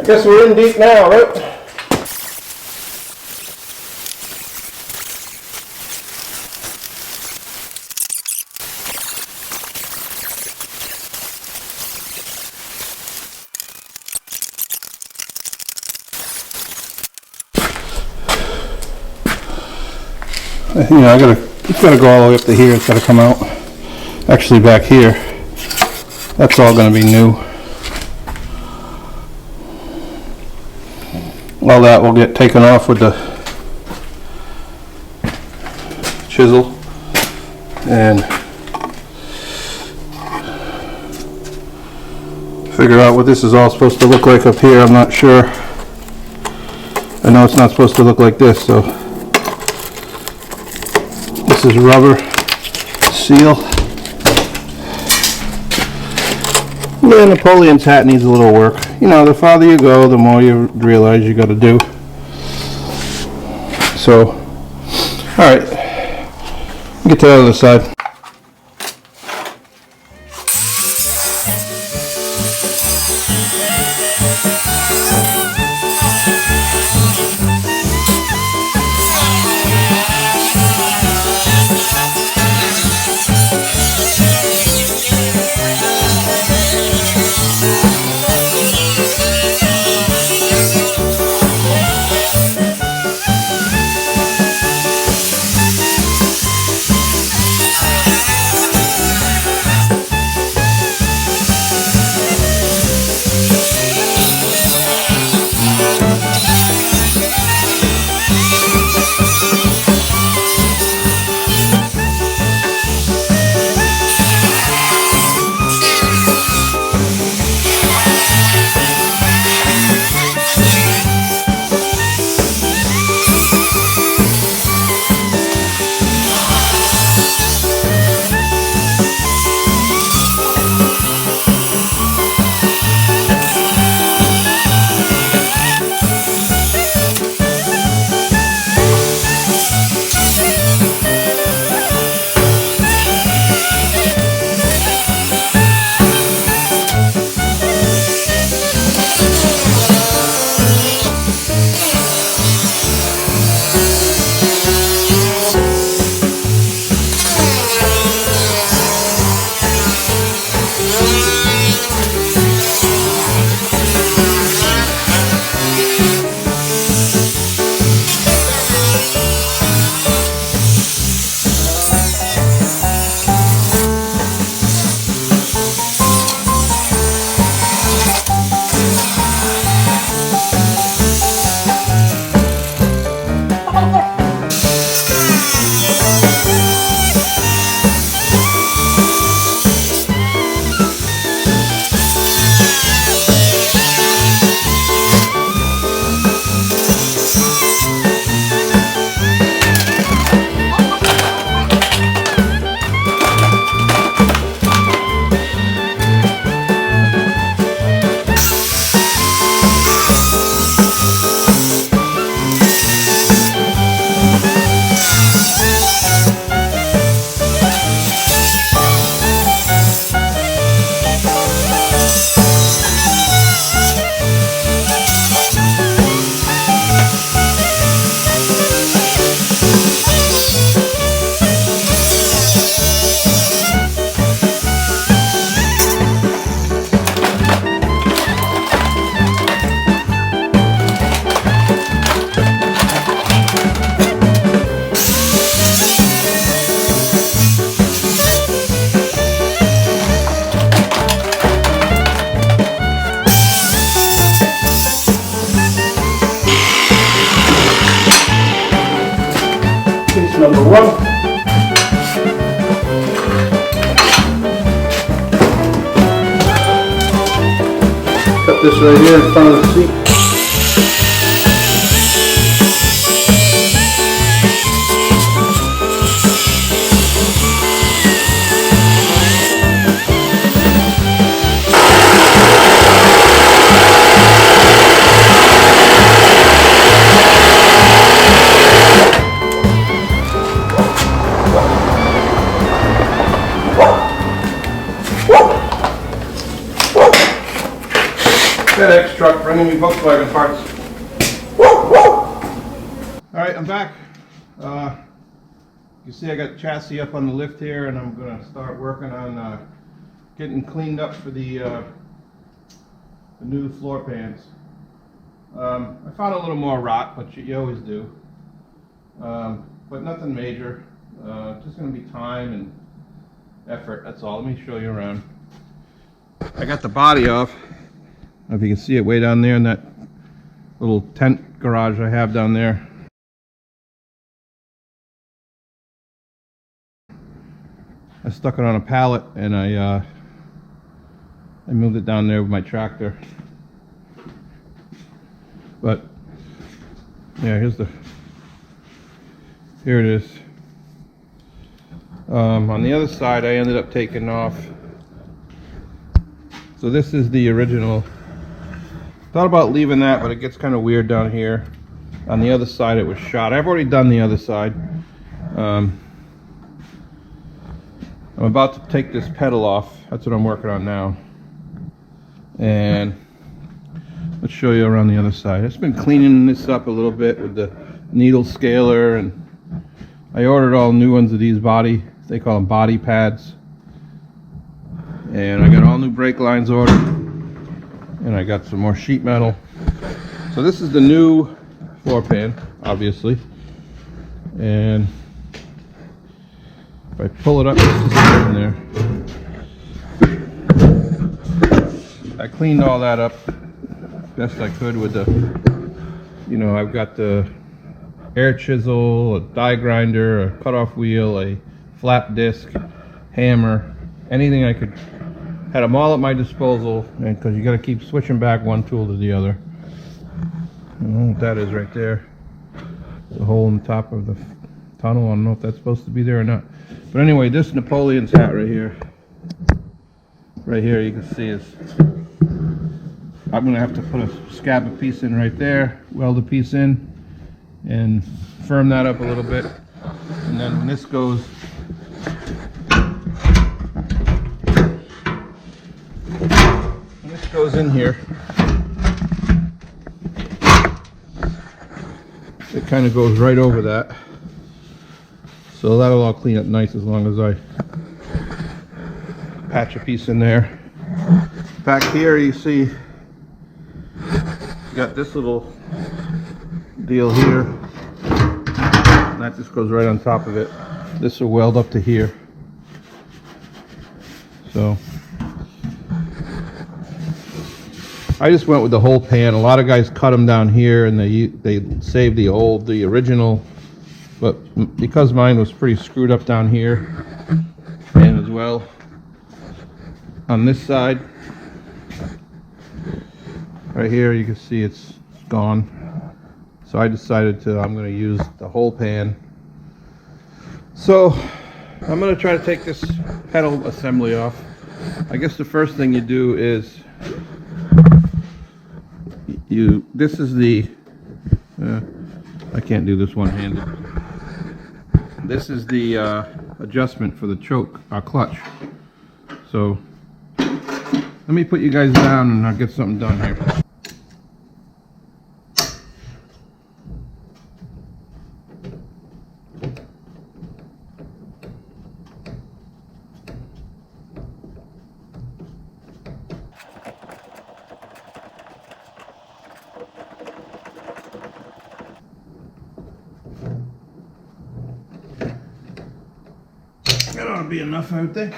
I guess we're in deep now, right? You know, it's gotta go all the way up to here. It's gotta come out. Actually, back here, that's all gonna be new. All that will get taken off with the chisel and figure out what this is all supposed to look like up here. I'm not sure. I know it's not supposed to look like this, so this is rubber seal. Yeah, Napoleon's hat needs a little work. You know, the farther you go, the more you realize you got to do. So, all right, get to the other side. Number one. Cut this right here in front of the seat. That extra truck bringing me Volkswagen parts. Alright, I'm back. You see I got the chassis up on the lift here, and I'm going to start working on getting cleaned up for the new floor pans. I found a little more rot, but you always do. But nothing major. Just going to be time and effort, that's all. Let me show you around. I got the body off. I don't know if you can see it way down there in that little tent garage I have down there. I stuck it on a pallet and I moved it down there with my tractor. But yeah, here it is. On the other side, I ended up taking off. So this is the original. Thought about leaving that, but it gets kind of weird down here. On the other side, it was shot. I've already done the other side. I'm about to take this pedal off. That's what I'm working on now. And let's show you around the other side. I've been cleaning this up a little bit with the needle scaler, and I ordered all new ones of these they call them body pads. And I got all new brake lines ordered, and I got some more sheet metal. So this is the new floor pan, obviously. And if I pull it up, it's just in there. I cleaned all that up best I could with the, I've got the air chisel, a die grinder, a cutoff wheel, a flat disc, hammer, anything I could. Had them all at my disposal, and because you got to keep switching back one tool to the other. I don't know what that is right there. It's a hole in the top of the tunnel. I don't know if that's supposed to be there or not. But anyway, this Napoleon's hat right here. Right here, you can see is. I'm going to have to put a scab piece in right there, weld a piece in, and firm that up a little bit. And then when this goes. Goes in here, it kind of goes right over that, so that'll all clean up nice as long as I patch a piece in there. Back here you see you got this little deal here, and that just goes right on top of it. This will weld up to here. So I just went with the whole pan. A lot of guys cut them down here, and they saved the original, but because mine was pretty screwed up down here, and as well on this side, right here, you can see it's gone. So I decided I'm going to use the whole pan. So I'm going to try to take this pedal assembly off. I guess the first thing you do is this is the I can't do this one-handed. This is the adjustment for the choke, clutch. So let me put you guys down and I'll get something done here. That ought to be enough, I would think.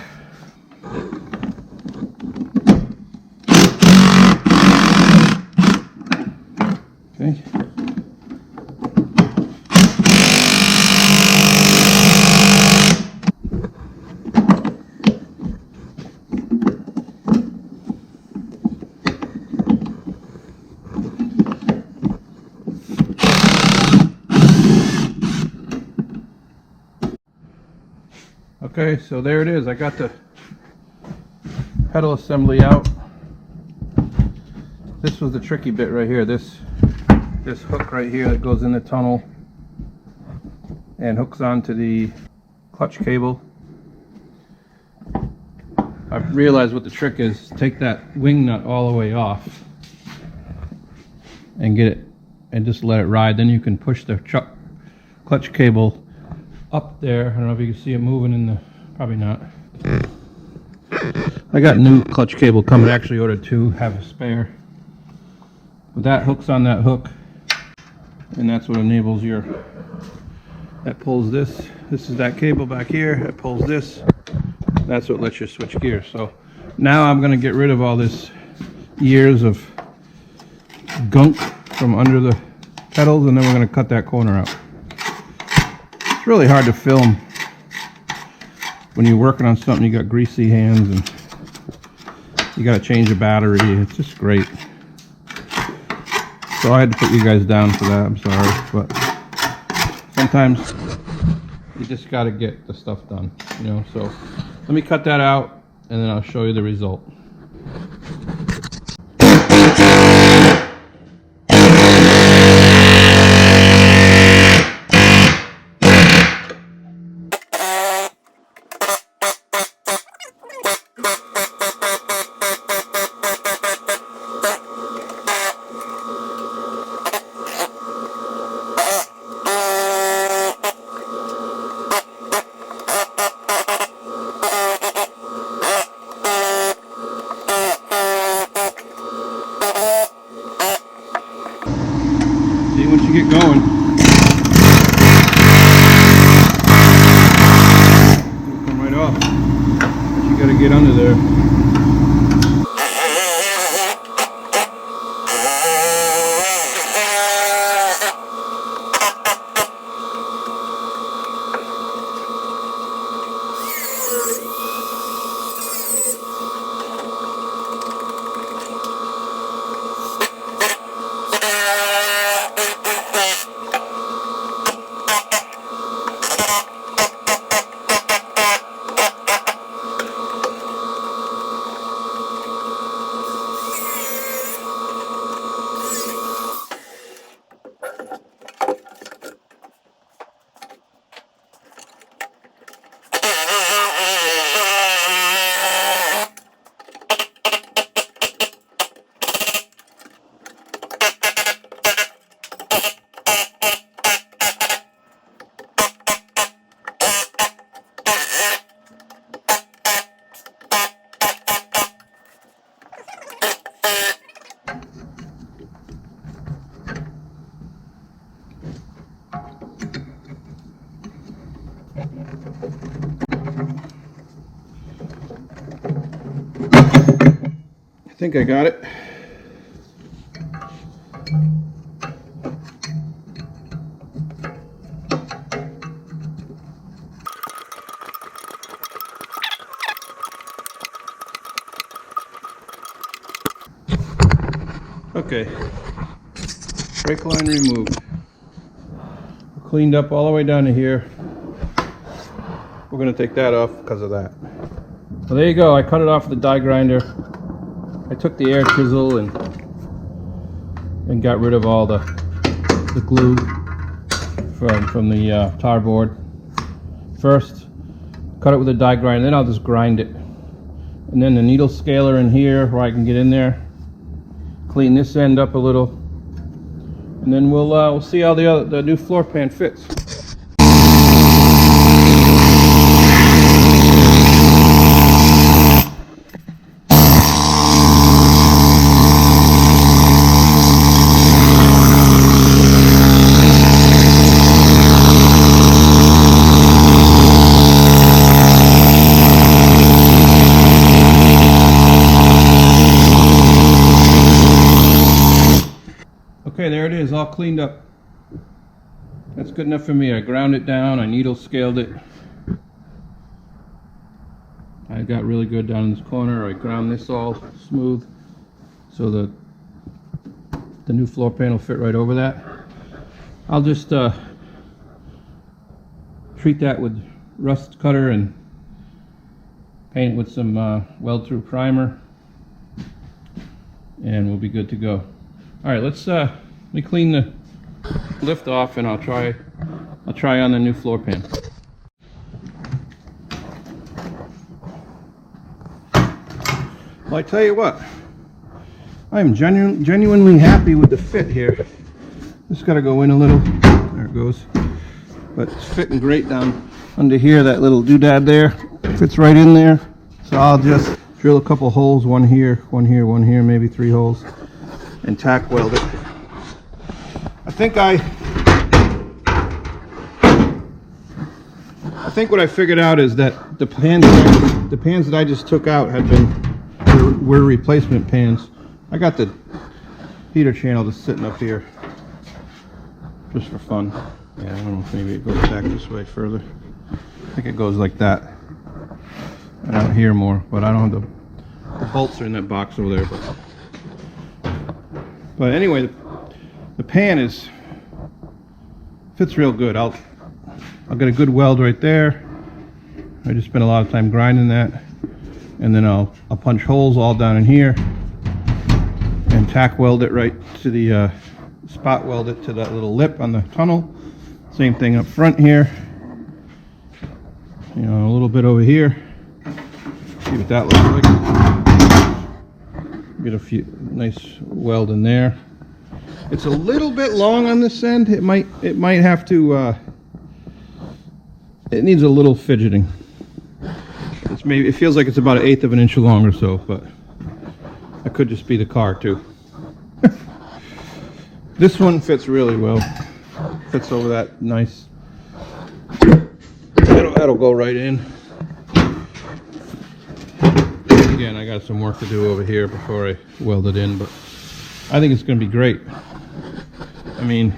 Okay. Okay, so there it is. I got the pedal assembly out. This was the tricky bit right here. This hook right here that goes in the tunnel and hooks onto the clutch cable. I've realized what the trick is. Take that wing nut all the way off and get it and just let it ride. Then you can push the clutch cable up there. I don't know if you can see it moving in the, probably not. I got new clutch cable coming. Actually ordered 2, have a spare. But that hooks on that hook, and that's what enables your, that pulls this. This is that cable back here that pulls this. That's what lets you switch gears. So now I'm going to get rid of all this years of gunk from under the pedals, and then we're going to cut that corner out. It's really hard to film when you're working on something. You got greasy hands and you got to change the battery. It's just great. So I had to put you guys down for that. I'm sorry, but sometimes you just got to get the stuff done, you know. So let me cut that out and then I'll show you the result. See, once you get going, it'll come right off. But you got to get under there. I think I got it. Okay, brake line removed. Cleaned up all the way down to here. We're going to take that off because of that. Well, there you go. I cut it off with the die grinder. I took the air chisel and got rid of all the glue from the tar board. First, cut it with a die grinder, then I'll just grind it. And then the needle scaler in here where I can get in there. Clean this end up a little, and then we'll see how the new floor pan fits. Okay, there it is, all cleaned up. That's good enough for me. I ground it down, I needle scaled it. I got really good down in this corner. I ground this all smooth so that the new floor pan will fit right over that. I'll just treat that with rust cutter and paint it with some weld-through primer, and we'll be good to go. All right, let me clean the lift off, and I'll try on the new floor pan. Well, I tell you what, I'm genuinely happy with the fit here. Just gotta go in a little. There it goes. But it's fitting great down under here. That little doodad there fits right in there. So I'll just drill a couple holes, one here, one here, one here, maybe 3 holes, and tack weld it. I think what I figured out is that the pans that I just took out were replacement pans. I got the heater channel just sitting up here just for fun. Yeah, I don't know if maybe it goes back this way further. I think it goes like that. And out here more, but I don't have the bolts are in that box over there. But anyway, the pan fits real good. I'll get a good weld right there. I just spent a lot of time grinding that, and then I'll punch holes all down in here and tack weld it right to the spot weld it to that little lip on the tunnel. Same thing up front here. You know, a little bit over here. See what that looks like. Get a few nice weld in there. It's a little bit long on this end. It might have to. It needs a little fidgeting. It feels like it's about 1/8 of an inch long or so, but that could just be the car too. This one fits really well. Fits over that nice. That'll go right in. Again, I got some work to do over here before I weld it in, but I think it's going to be great. I mean,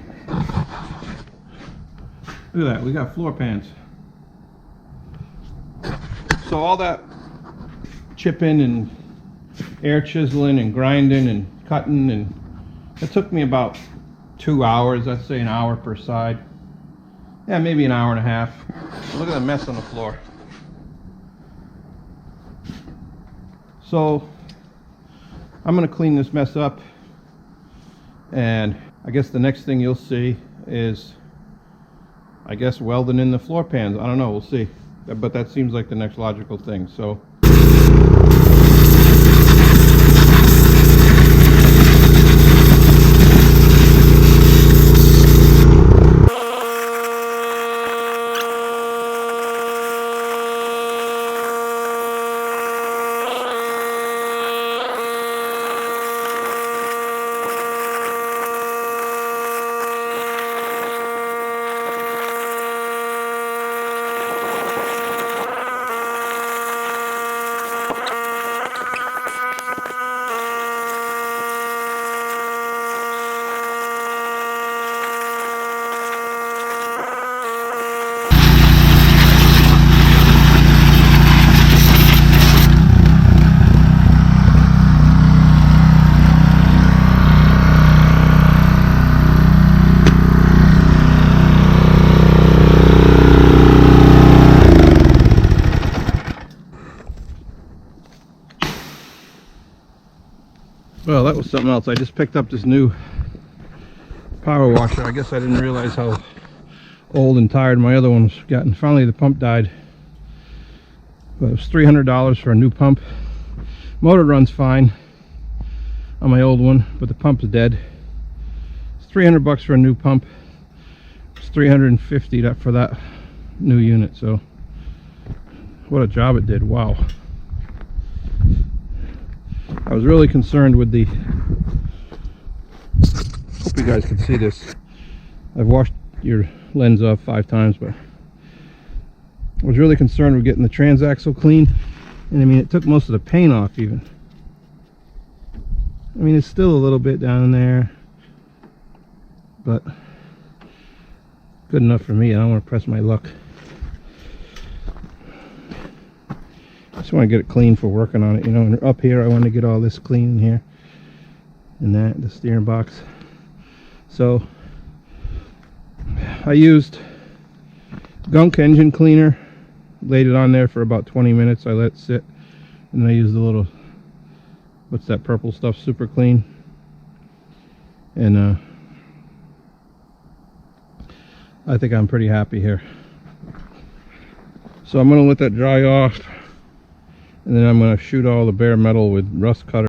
look at that. We got floor pans. So all that chipping and air chiseling and grinding and cutting, and it took me about 2 hours. I'd say an hour per side. Yeah, maybe an hour and a half. Look at the mess on the floor. So I'm going to clean this mess up, and I guess the next thing you'll see is, I guess, welding in the floor pans. I don't know, we'll see. But that seems like the next logical thing. So well, that was something else. I just picked up this new power washer. I guess I didn't realize how old and tired my other one was getting. Finally, the pump died. But it was $300 for a new pump. Motor runs fine on my old one, but the pump's dead. It's $300 for a new pump. It's $350 for that new unit. So, what a job it did! Wow. I was really concerned with the, hope you guys can see this. I've washed your lens off 5 times, but I was really concerned with getting the transaxle clean. And I mean, it took most of the paint off even. I mean, it's still a little bit down there, but good enough for me. I don't want to press my luck. I just want to get it clean for working on it, you know. And up here, I want to get all this clean in here, and that, the steering box. So I used gunk engine cleaner, laid it on there for about 20 minutes. I let it sit, and then I used the little, what's that purple stuff, super clean. And I think I'm pretty happy here. So I'm going to let that dry off, and then I'm going to shoot all the bare metal with rust cutter.